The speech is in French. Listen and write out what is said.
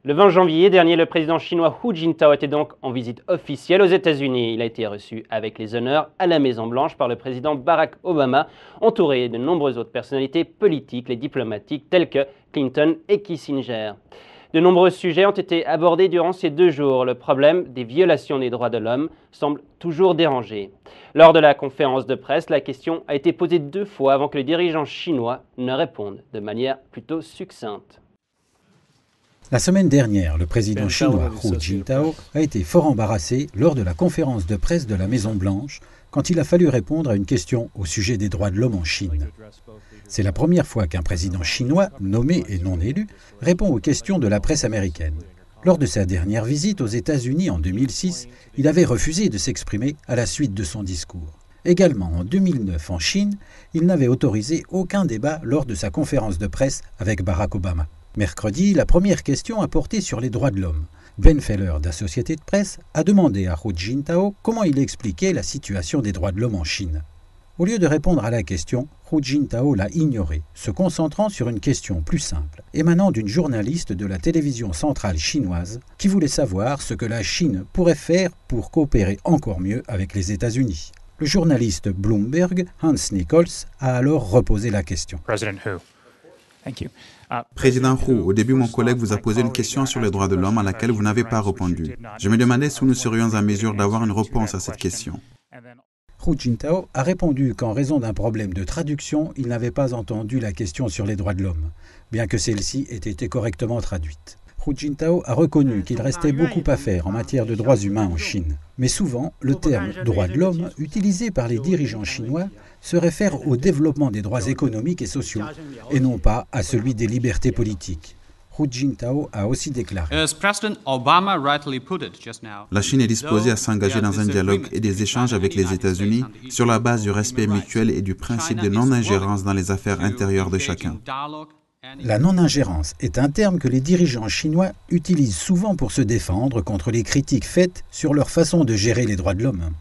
Le 20 janvier dernier, le président chinois Hu Jintao était donc en visite officielle aux États-Unis. Il a été reçu avec les honneurs à la Maison-Blanche par le président Barack Obama, entouré de nombreuses autres personnalités politiques et diplomatiques telles que Clinton et Kissinger. De nombreux sujets ont été abordés durant ces 2 jours. Le problème des violations des droits de l'homme semble toujours déranger. Lors de la conférence de presse, la question a été posée 2 fois avant que le dirigeant chinois ne réponde de manière plutôt succincte. La semaine dernière, le président chinois Hu Jintao a été fort embarrassé lors de la conférence de presse de la Maison-Blanche quand il a fallu répondre à une question au sujet des droits de l'homme en Chine. C'est la première fois qu'un président chinois, nommé et non élu, répond aux questions de la presse américaine. Lors de sa dernière visite aux États-Unis en 2006, il avait refusé de s'exprimer à la suite de son discours. Également en 2009 en Chine, il n'avait autorisé aucun débat lors de sa conférence de presse avec Barack Obama. Mercredi, la première question a porté sur les droits de l'homme. Ben Feller d'Associated Press a demandé à Hu Jintao comment il expliquait la situation des droits de l'homme en Chine. Au lieu de répondre à la question, Hu Jintao l'a ignorée, se concentrant sur une question plus simple, émanant d'une journaliste de la télévision centrale chinoise qui voulait savoir ce que la Chine pourrait faire pour coopérer encore mieux avec les États-Unis. Le journaliste Bloomberg, Hans Nichols, a alors reposé la question. Président Hu, au début, mon collègue vous a posé une question sur les droits de l'homme à laquelle vous n'avez pas répondu. Je me demandais si nous serions en mesure d'avoir une réponse à cette question. Hu Jintao a répondu qu'en raison d'un problème de traduction, il n'avait pas entendu la question sur les droits de l'homme, bien que celle-ci ait été correctement traduite. Hu Jintao a reconnu qu'il restait beaucoup à faire en matière de droits humains en Chine. Mais souvent, le terme « droits de l'homme » utilisé par les dirigeants chinois se réfère au développement des droits économiques et sociaux, et non pas à celui des libertés politiques. Hu Jintao a aussi déclaré « La Chine est disposée à s'engager dans un dialogue et des échanges avec les États-Unis sur la base du respect mutuel et du principe de non-ingérence dans les affaires intérieures de chacun. » La non-ingérence est un terme que les dirigeants chinois utilisent souvent pour se défendre contre les critiques faites sur leur façon de gérer les droits de l'homme.